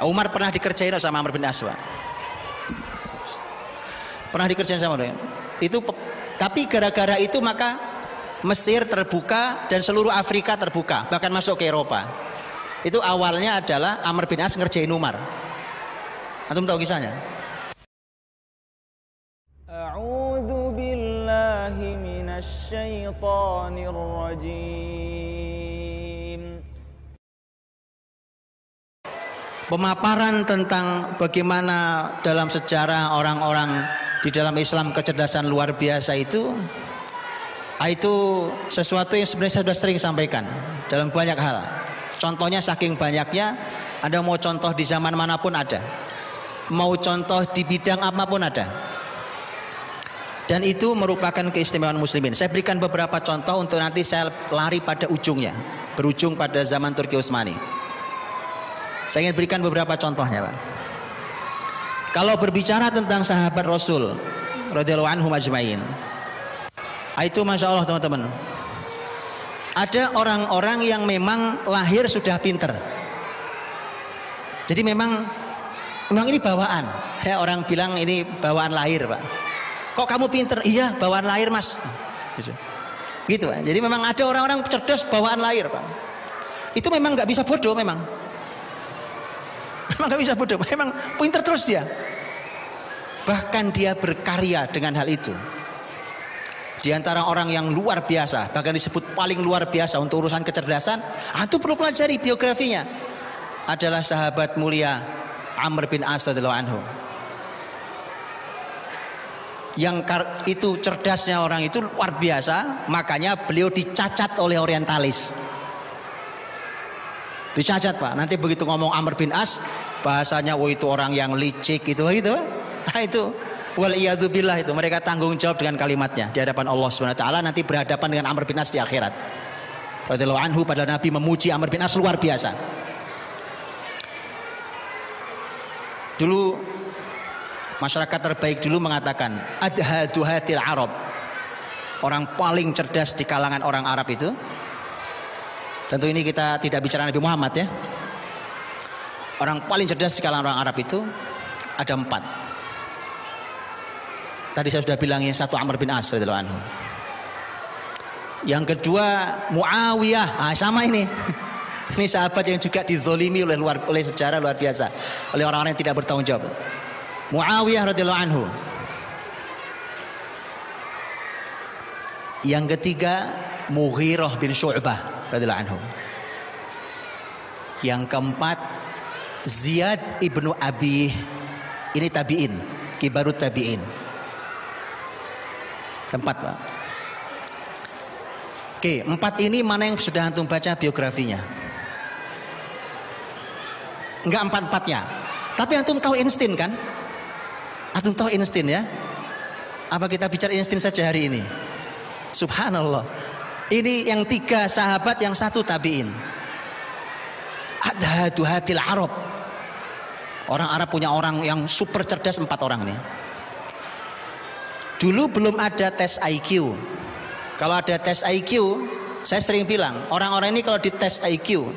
Umar pernah dikerjain sama Amr bin As, Pak. Pernah dikerjain sama dia. Itu tapi gara-gara itu maka Mesir terbuka dan seluruh Afrika terbuka, bahkan masuk ke Eropa. Itu awalnya adalah Amr bin As ngerjain Umar. Antum tahu kisahnya? A'udzu billahi minasy syaithanir rajim. Pemaparan tentang bagaimana dalam sejarah orang-orang di dalam Islam kecerdasan luar biasa itu sesuatu yang sebenarnya saya sudah sering sampaikan dalam banyak hal. Contohnya saking banyaknya, Anda mau contoh di zaman manapun ada, mau contoh di bidang apapun ada. Dan itu merupakan keistimewaan muslimin. Saya berikan beberapa contoh untuk nanti saya lari pada ujungnya, berujung pada zaman Turki Utsmani. Saya ingin berikan beberapa contohnya, Pak. Kalau berbicara tentang sahabat Rasul radhiyallahu anhum ajmain, itu masya Allah teman-teman, ada orang-orang yang memang lahir sudah pinter. Jadi memang ini bawaan. Ya, orang bilang ini bawaan lahir, Pak. Kok kamu pinter? Iya, bawaan lahir, Mas. Gitu, Pak. Jadi memang ada orang-orang cerdas bawaan lahir, Pak. Itu memang nggak bisa bodoh, memang nggak bisa bodoh, memang pinter terus dia. Bahkan dia berkarya dengan hal itu. Di antara orang yang luar biasa, bahkan disebut paling luar biasa untuk urusan kecerdasan, itu perlu pelajari biografinya, adalah sahabat mulia Amr bin As radhiyallahu anhu. Yang itu cerdasnya orang itu luar biasa, makanya beliau dicacat oleh orientalis. Dicacat, Pak. Nanti begitu ngomong Amr bin As, bahasanya itu orang yang licik gitu. Nah, itu wal iyadzubillah, itu mereka tanggung jawab dengan kalimatnya di hadapan Allah Subhanahu wa taala, nanti berhadapan dengan Amr bin As di akhirat. Radhiyallahu anhu, padahal Nabi memuji Amr bin As luar biasa. Dulu masyarakat terbaik dulu mengatakan adhaduhatil Arab, orang paling cerdas di kalangan orang Arab itu. Tentu ini kita tidak bicara Nabi Muhammad ya. Orang paling cerdas di kalangan orang Arab itu ada 4. Tadi saya sudah bilang yang satu Amr bin As radhiyallahu anhu. Yang kedua Muawiyah, sama ini. Ini sahabat yang juga dizolimi oleh sejarah luar biasa, oleh orang-orang yang tidak bertanggung jawab. Muawiyah radhiyallahu anhu. Yang ketiga Mughirah bin Syu'bah radhiyallahu anhu. Yang keempat Ziyad ibnu Abi, ini tabi'in, kibarut tabi'in. Keempat, Pak. Oke, 4 ini mana yang sudah antum baca biografinya? Enggak 4-4-nya. Tapi antum tahu Einstein kan? Antum tahu Einstein ya? Apa kita bicara Einstein saja hari ini? Subhanallah. Ini yang 3 sahabat, yang 1 tabi'in. Adhaduhatil Arab. Orang Arab punya orang yang super cerdas, 4 orang nih. Dulu belum ada tes IQ. Kalau ada tes IQ, saya sering bilang, orang-orang ini kalau dites IQ,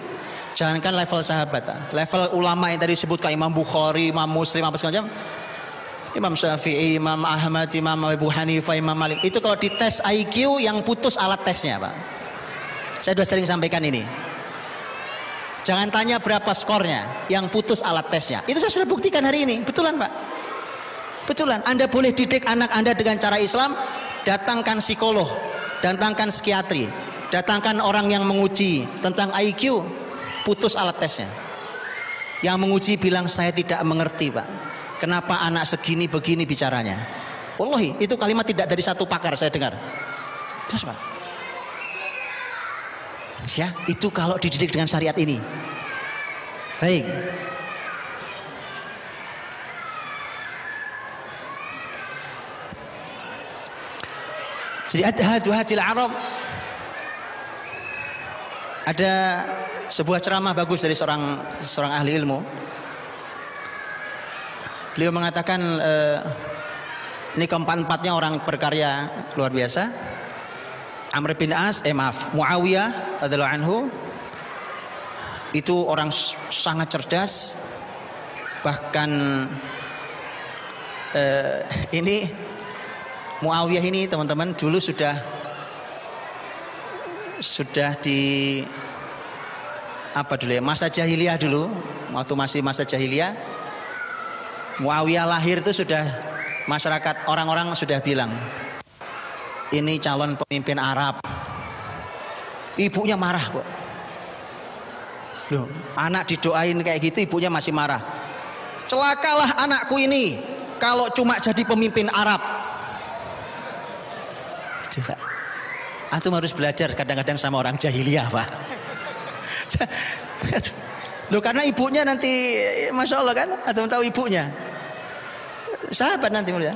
jangankan level sahabat, level ulama yang tadi disebutkan, Imam Bukhari, Imam Muslim, apa segala macam, Imam Syafi'i, Imam Ahmad, Imam Abu Hanifah, Imam Malik, itu kalau dites IQ yang putus alat tesnya, Pak. Saya sudah sering sampaikan ini. Jangan tanya berapa skornya, yang putus alat tesnya. Itu saya sudah buktikan hari ini. Betulan, Pak. Betulan. Anda boleh didik anak Anda dengan cara Islam, datangkan psikolog, datangkan psikiatri, datangkan orang yang menguji tentang IQ, putus alat tesnya. Yang menguji bilang, saya tidak mengerti, Pak. Kenapa anak segini begini bicaranya? Wallahi, itu kalimat tidak dari satu pakar saya dengar. Terus, Pak. Ya, itu kalau dididik dengan syariat ini. Baik. Jadi adhaduhatil Arab, ada sebuah ceramah bagus dari seorang ahli ilmu. Beliau mengatakan ini keempat-empatnya orang berkarya luar biasa. Amr bin As, Muawiyah radhiyallahu anhu, itu orang sangat cerdas, Bahkan ini Muawiyah ini teman-teman dulu sudah di apa dulu ya, masa jahiliyah dulu, waktu masih masa jahiliyah, Muawiyah lahir itu sudah masyarakat orang-orang sudah bilang ini calon pemimpin Arab. Ibunya marah kok. Loh, anak didoain kayak gitu ibunya masih marah. Celakalah anakku ini kalau cuma jadi pemimpin Arab. Coba, antum harus belajar kadang-kadang sama orang jahiliyah, Pak. Loh, karena ibunya nanti, masya Allah kan, antum tahu ibunya, sahabat nanti mulia.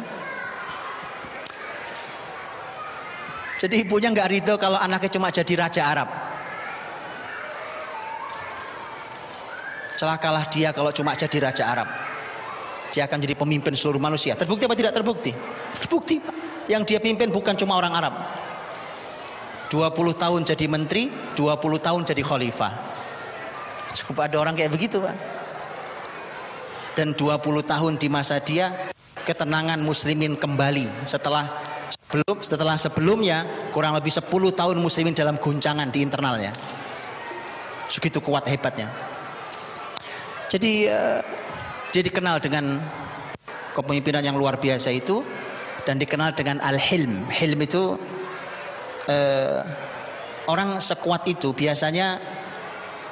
Jadi ibunya nggak ridho kalau anaknya cuma jadi raja Arab. Celakalah dia kalau cuma jadi raja Arab. Dia akan jadi pemimpin seluruh manusia. Terbukti apa tidak terbukti? Terbukti, Pak. Yang dia pimpin bukan cuma orang Arab. 20 tahun jadi menteri, 20 tahun jadi khalifah. Cukup ada orang kayak begitu, Pak. Dan 20 tahun di masa dia ketenangan muslimin kembali setelah sebelumnya kurang lebih 10 tahun muslimin dalam goncangan di internalnya. Segitu kuat hebatnya. Jadi dia dikenal dengan kepemimpinan yang luar biasa itu, dan dikenal dengan al-hilm. Hilm itu orang sekuat itu biasanya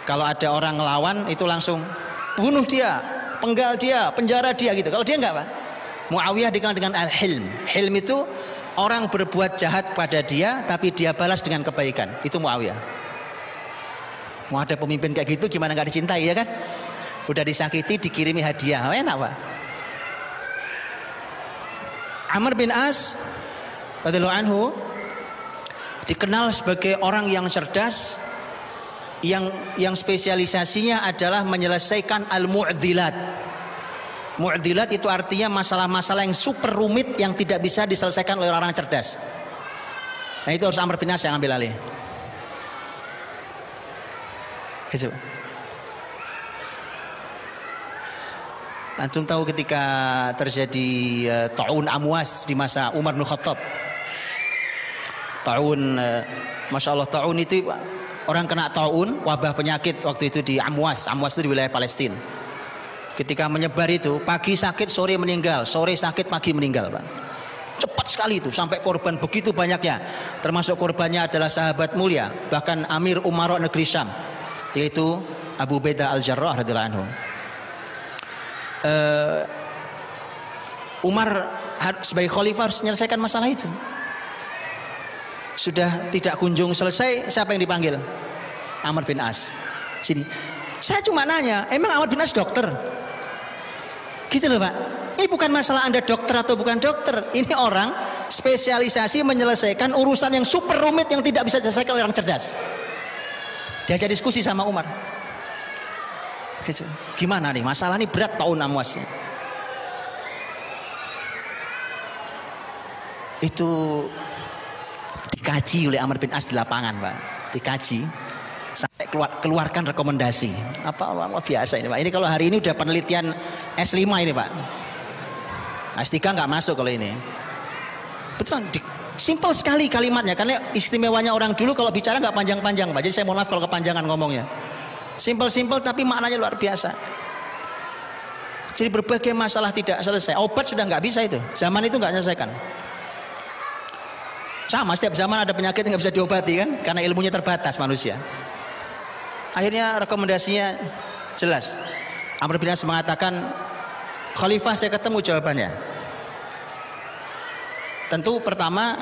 kalau ada orang ngelawan itu langsung bunuh dia, penggal dia, penjara dia gitu. Kalau dia enggak, Pak. Muawiyah dikenal dengan al-hilm. Hilm itu orang berbuat jahat pada dia tapi dia balas dengan kebaikan. Itu Muawiyah. Mau ada pemimpin kayak gitu gimana enggak dicintai, ya kan? Udah disakiti dikirimi hadiah, enak, Pak. Amr bin As radhiyallahu anhu dikenal sebagai orang yang cerdas, yang spesialisasinya adalah menyelesaikan al-mu'dilat. Mu'dilat itu artinya masalah-masalah yang super rumit yang tidak bisa diselesaikan oleh orang cerdas. Nah, itu harus Amr bin As yang ambil alih. Gitu. Antum tahu ketika terjadi ta'un Amwas di masa Umar bin Khattab. Ta'un, masya Allah, ta'un itu orang kena ta'un, wabah penyakit waktu itu di Amwas. Amwas itu di wilayah Palestina. Ketika menyebar itu, pagi sakit, sore meninggal, sore sakit, pagi meninggal, Pak. Cepat sekali itu, sampai korban begitu banyaknya. Termasuk korbannya adalah sahabat mulia, bahkan Amir Umara negeri Syam, yaitu Abu Ubaidah al-Jarrah radhiyallahu anhu. Umar sebagai khalifah harus menyelesaikan masalah itu. Sudah tidak kunjung selesai, siapa yang dipanggil? Amr bin As. Sini. Saya cuma nanya, emang Amr bin As dokter? Gitu loh, Pak. Ini bukan masalah Anda dokter atau bukan dokter. Ini orang spesialisasi menyelesaikan urusan yang super rumit yang tidak bisa diselesaikan oleh orang cerdas. Diajak diskusi sama Umar. Gitu. Gimana nih, masalah ini berat tahun Amwasnya. Itu dikaji oleh Amr bin As di lapangan, Pak. Dikaji sampai keluarkan rekomendasi. Apa biasa ini, Pak. Ini kalau hari ini udah penelitian S5 ini, Pak. S3 nggak masuk kalau ini. Betul, simpel sekali kalimatnya. Karena istimewanya orang dulu kalau bicara nggak panjang-panjang, Pak. Jadi saya mohon maaf kalau kepanjangan ngomongnya. Simpel-simpel tapi maknanya luar biasa. Jadi berbagai masalah tidak selesai. Obat sudah nggak bisa itu. Zaman itu nggak menyelesaikan. Sama, setiap zaman ada penyakit yang nggak bisa diobati kan, karena ilmunya terbatas manusia. Akhirnya rekomendasinya jelas. Amr bin As mengatakan, Khalifah saya ketemu jawabannya. Tentu pertama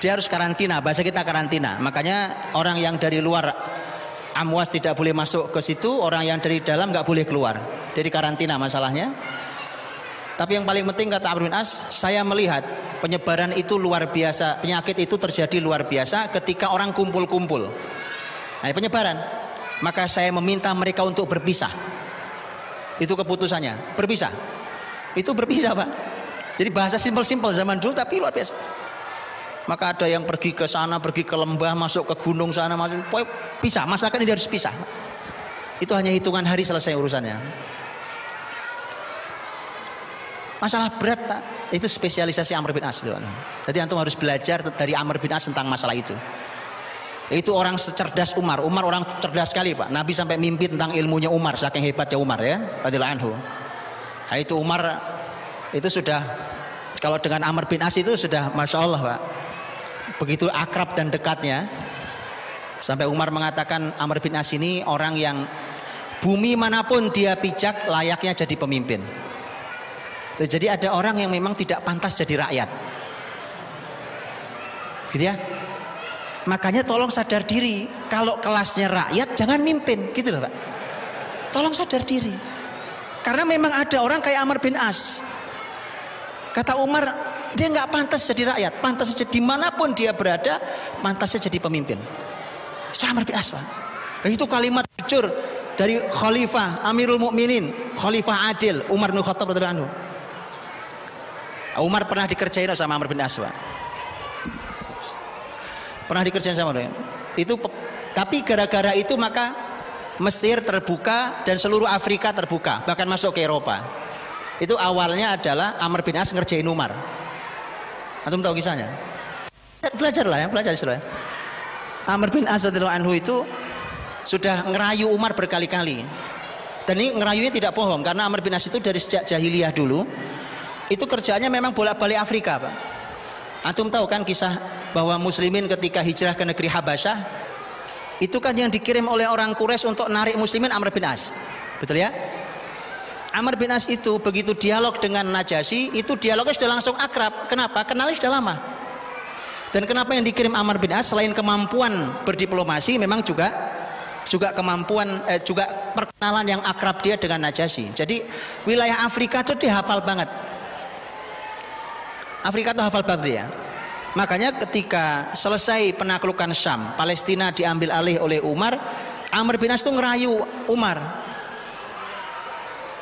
dia harus karantina, bahasa kita karantina. Makanya orang yang dari luar Amwas tidak boleh masuk ke situ, orang yang dari dalam nggak boleh keluar. Jadi karantina masalahnya. Tapi yang paling penting kata Amr bin As, saya melihat penyebaran itu luar biasa, penyakit itu terjadi luar biasa ketika orang kumpul-kumpul. Nah, penyebaran. Maka saya meminta mereka untuk berpisah. Itu keputusannya, berpisah. Itu berpisah, Pak. Jadi bahasa simpel-simpel zaman dulu tapi luar biasa. Maka ada yang pergi ke sana, pergi ke lembah, masuk ke gunung sana, masuk, pisah. Masakan ini harus pisah. Itu hanya hitungan hari selesai urusannya. Masalah berat Pak, itu spesialisasi Amr bin As. Jadi antum harus belajar dari Amr bin As tentang masalah itu. Itu orang secerdas Umar. Umar orang cerdas sekali Pak. Nabi sampai mimpi tentang ilmunya Umar, saking hebatnya Umar ya, radhiyallahu anhu. Nah, itu Umar itu sudah, kalau dengan Amr bin As itu sudah Masya Allah Pak, begitu akrab dan dekatnya, sampai Umar mengatakan Amr bin As ini orang yang bumi manapun dia pijak layaknya jadi pemimpin. Jadi ada orang yang memang tidak pantas jadi rakyat, gitu ya. Makanya tolong sadar diri, kalau kelasnya rakyat jangan mimpin, gitu loh Pak. Tolong sadar diri, karena memang ada orang kayak Amr bin As. Kata Umar, dia nggak pantas jadi rakyat, pantas saja dimanapun dia berada, pantasnya jadi pemimpin. Itu Amr bin As Pak. Dan itu kalimat jujur dari Khalifah Amirul Mukminin, Khalifah Adil Umar bin Khattab radhiyallahu anhu. Umar pernah dikerjain sama Amr bin As Pak. Pernah dikerjain sama dia. Itu, tapi gara-gara itu maka Mesir terbuka dan seluruh Afrika terbuka, bahkan masuk ke Eropa. Itu awalnya adalah Amr bin As ngerjain Umar. Antum tahu kisahnya? Belajarlah ya, belajar istilah. Amr bin As radhiyallahu anhu itu sudah ngerayu Umar berkali-kali. Dan ini ngerayunya tidak bohong, karena Amr bin As itu dari sejak jahiliyah dulu itu kerjaannya memang bolak-balik Afrika Pak. Antum tahu kan kisah bahwa muslimin ketika hijrah ke negeri Habasyah, itu kan yang dikirim oleh orang Quraisy untuk narik muslimin Amr bin As. Betul ya? Amr bin As itu begitu dialog dengan Najasyi, itu dialognya sudah langsung akrab. Kenapa? Kenalnya sudah lama. Dan kenapa yang dikirim Amr bin As selain kemampuan berdiplomasi, memang juga kemampuan juga perkenalan yang akrab dia dengan Najasyi. Jadi wilayah Afrika itu dia hafal banget. Afrika itu hafal banget dia. Makanya ketika selesai penaklukan Syam, Palestina diambil alih oleh Umar, Amr bin As itu ngerayu Umar.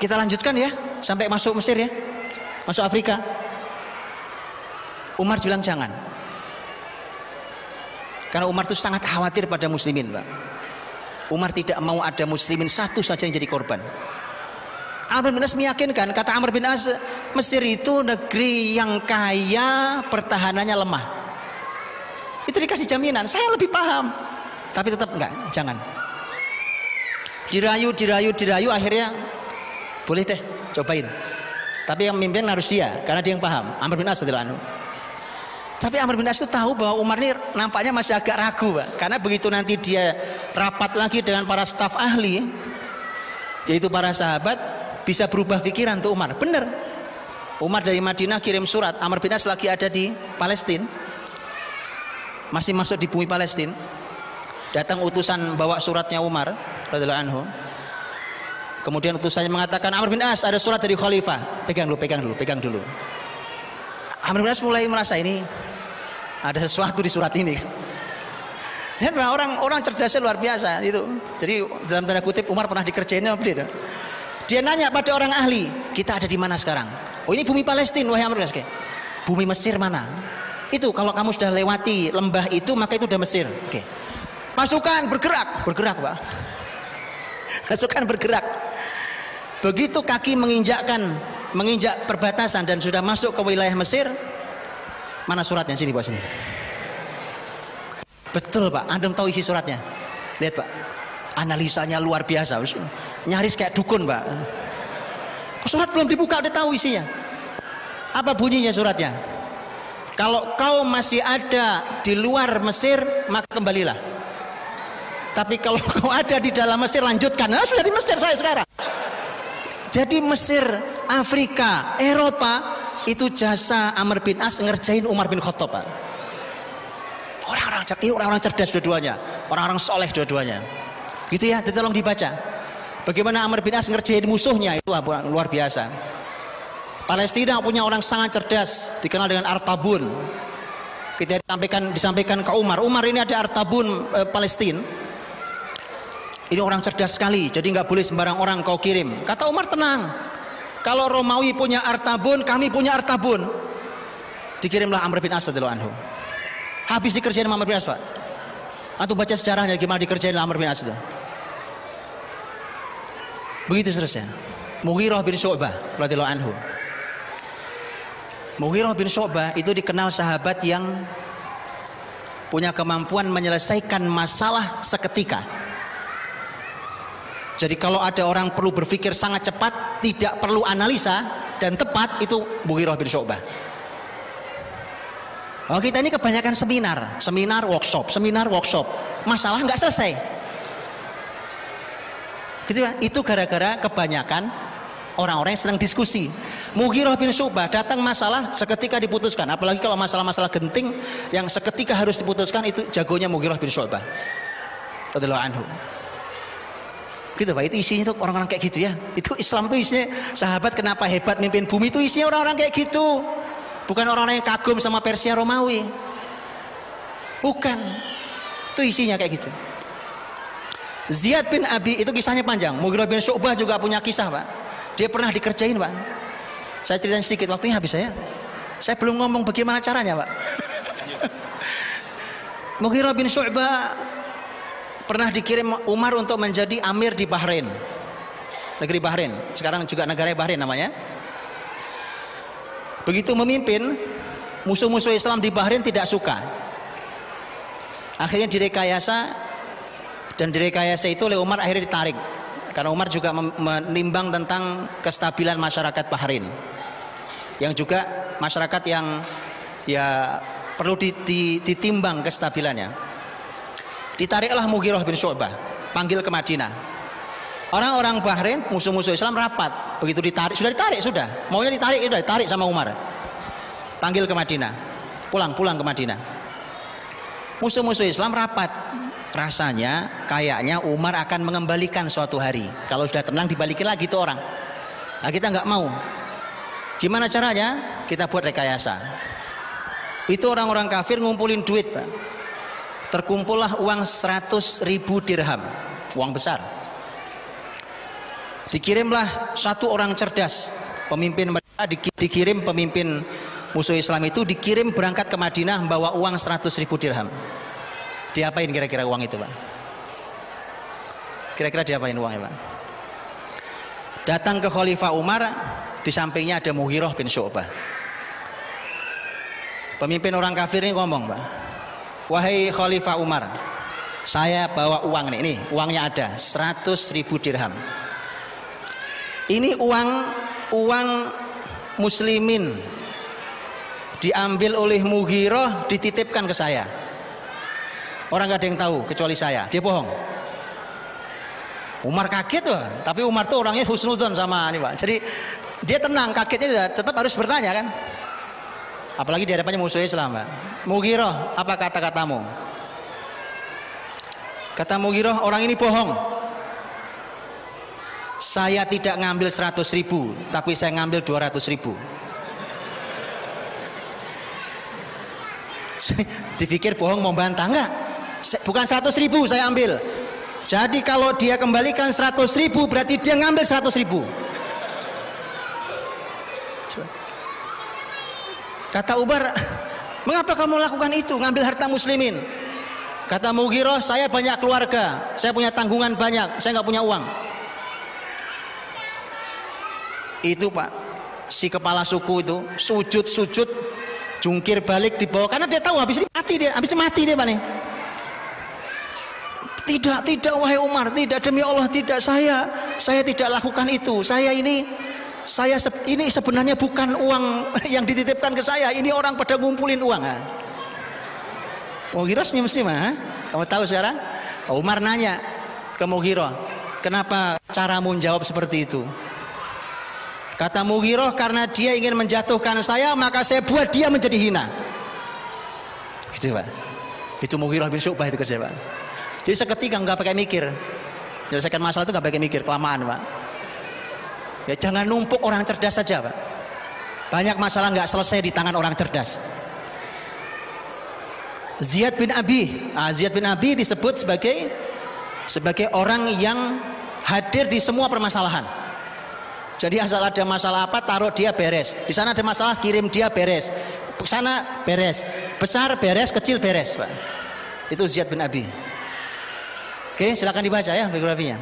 Kita lanjutkan ya sampai masuk Mesir ya, masuk Afrika. Umar bilang jangan, karena Umar itu sangat khawatir pada muslimin Pak. Umar tidak mau ada muslimin satu saja yang jadi korban. Amr bin As meyakinkan, kata Amr bin As, Mesir itu negeri yang kaya, pertahanannya lemah. Itu dikasih jaminan, saya lebih paham. Tapi tetap enggak, jangan. Dirayu, akhirnya boleh deh, cobain. Tapi yang memimpin harus dia, karena dia yang paham. Amr bin As radhiyallahu anhu. Tapi Amr bin As itu tahu bahwa Umar ini nampaknya masih agak ragu Pak. Karena begitu nanti dia rapat lagi dengan para staf ahli, yaitu para sahabat, bisa berubah pikiran tuh Umar. Bener, Umar dari Madinah kirim surat, Amr bin As lagi ada di Palestina, masih masuk di bumi Palestina. Datang utusan bawa suratnya Umar radhiyallahu anhu. Kemudian utusannya mengatakan, Amr bin As ada surat dari Khalifah, pegang dulu. Amr bin As mulai merasa ini ada sesuatu di surat ini. Lihat orang cerdasnya luar biasa itu. Jadi dalam tanda kutip Umar pernah dikerjainnya apa dia? Dia nanya pada orang ahli, kita ada di mana sekarang? Oh ini bumi Palestina, wahai Amr bin As. Bumi Mesir mana? Itu kalau kamu sudah lewati lembah itu maka itu udah Mesir. Oke. Pasukan bergerak Pak. Pasukan bergerak. Begitu kaki menginjak perbatasan dan sudah masuk ke wilayah Mesir, mana suratnya? Sini Pak, sini. Betul Pak, Anda tahu isi suratnya. Lihat Pak, analisanya luar biasa, nyaris kayak dukun Pak. Surat belum dibuka udah tahu isinya. Apa bunyinya suratnya? Kalau kau masih ada di luar Mesir maka kembalilah. Tapi kalau kau ada di dalam Mesir lanjutkan. Nah, sudah di Mesir saya sekarang. Jadi Mesir, Afrika, Eropa itu jasa Amr bin As ngerjain Umar bin Khattab Pak. Orang-orang cerdas dua-duanya, orang-orang soleh dua-duanya. Gitu ya, tolong dibaca. Bagaimana Amr bin As ngerjain musuhnya itu luar biasa. Palestina punya orang sangat cerdas, dikenal dengan Artabun. Kita disampaikan ke Umar. Umar ini ada Artabun Palestina. Ini orang cerdas sekali, jadi nggak boleh sembarang orang kau kirim. Kata Umar, tenang. Kalau Romawi punya Artabun, kami punya Artabun. Dikirimlah Amr bin As radhiyallahu anhu. Habis dikerjain Amr bin As Pak. Atau baca sejarahnya gimana dikerjain Amr bin As itu. Begitu seterusnya. Mughirah bin Syu'bah radhiyallahu anhu. Mughirah bin Syu'bah itu dikenal sahabat yang punya kemampuan menyelesaikan masalah seketika. Jadi kalau ada orang perlu berpikir sangat cepat, tidak perlu analisa dan tepat, itu Mughirah bin Syu'bah. Oh, kita ini kebanyakan seminar workshop, masalah nggak selesai. Gitu kan? Itu gara-gara kebanyakan orang-orang yang sedang diskusi. Mughirah bin Syu'bah datang masalah seketika diputuskan. Apalagi kalau masalah-masalah genting yang seketika harus diputuskan, itu jagonya Mughirah bin Syu'bah radhiyallahu anhu. Gitu Pak, itu isinya tuh orang-orang kayak gitu ya. Itu Islam tuh isinya, sahabat kenapa hebat mimpin bumi, itu isinya orang-orang kayak gitu. Bukan orang-orang yang kagum sama Persia Romawi. Bukan. Itu isinya kayak gitu. Ziyad bin Abi itu kisahnya panjang. Mughirah bin Syu'bah juga punya kisah Pak. Dia pernah dikerjain Pak. Saya ceritain sedikit, waktunya habis saya. Saya belum ngomong bagaimana caranya Pak. Mughirah bin Syu'bah pernah dikirim Umar untuk menjadi amir di Bahrain, negeri Bahrain. Sekarang juga negara Bahrain namanya. Begitu memimpin, musuh-musuh Islam di Bahrain tidak suka. Akhirnya direkayasa, dan direkayasa itu oleh Umar akhirnya ditarik. Karena Umar juga menimbang tentang kestabilan masyarakat Bahrain, yang juga masyarakat yang ya perlu ditimbang kestabilannya. Ditariklah Mughirah bin Syu'bah, panggil ke Madinah. Orang-orang Bahrain, musuh-musuh Islam rapat. Begitu ditarik, sudah. Maunya ditarik sama Umar. Panggil ke Madinah. Pulang ke Madinah. Musuh-musuh Islam rapat. Rasanya, kayaknya Umar akan mengembalikan suatu hari. Kalau sudah tenang, dibalikin lagi tuh orang. Nah, kita nggak mau. Gimana caranya? Kita buat rekayasa. Itu orang-orang kafir ngumpulin duit, Pak. Terkumpullah uang 100.000 dirham, uang besar. Dikirimlah satu orang cerdas, pemimpin mereka dikirim, pemimpin musuh Islam itu dikirim berangkat ke Madinah membawa uang 100.000 dirham. Diapain kira-kira uang itu Pak? Kira-kira diapain uangnya Pak? Datang ke Khalifah Umar, di sampingnya ada Mughirah bin Syu'bah. Pemimpin orang kafir ini ngomong Pak, wahai Khalifah Umar, saya bawa uang nih, uangnya ada 100.000 dirham. Ini uang muslimin, diambil oleh Mughirah, dititipkan ke saya. Orang gak ada yang tahu kecuali saya. Dia bohong. Umar kaget tuh, tapi Umar tuh orangnya husnudzon sama ini Pak. Jadi dia tenang, kagetnya tetap harus bertanya kan. Apalagi di hadapannya musuh Islam Pak. Mughirah, apa kata-katamu? Kata Mughirah, orang ini bohong. Saya tidak ngambil 100.000, tapi saya ngambil 200.000. Dipikir bohong mau bantah, enggak? Bukan 100.000 saya ambil. Jadi kalau dia kembalikan 100.000 berarti dia ngambil 100.000. Kata Umar, mengapa kamu lakukan itu, ngambil harta muslimin? Kata Mughirah, saya banyak keluarga, saya punya tanggungan banyak, saya nggak punya uang. Itu Pak, si kepala suku itu sujud, jungkir balik di bawah, karena dia tahu habis ini mati dia Pak nih. Tidak wahai Umar, tidak, demi Allah tidak, saya tidak lakukan itu. Ini sebenarnya bukan uang yang dititipkan ke saya, ini orang pada ngumpulin uang. Mughirah senyum-senyum, kamu tahu sekarang? Umar nanya ke Mughirah, kenapa caramu menjawab seperti itu? Kata Mughirah, karena dia ingin menjatuhkan saya, maka saya buat dia menjadi hina. Gitu Pak. Itu Mughirah bin Syu'bah itu kerja Pak. Jadi seketika nggak pakai mikir, menyelesaikan masalah itu nggak pakai mikir, kelamaan Pak. Ya jangan numpuk orang cerdas saja Pak. Banyak masalah nggak selesai di tangan orang cerdas. Ziyad bin Abi disebut sebagai orang yang hadir di semua permasalahan. Jadi asal ada masalah apa, taruh dia beres. Di sana ada masalah, kirim dia beres. Ke sana beres. Besar beres, kecil beres Pak. Itu Ziyad bin Abi. Oke, silakan dibaca ya biografinya.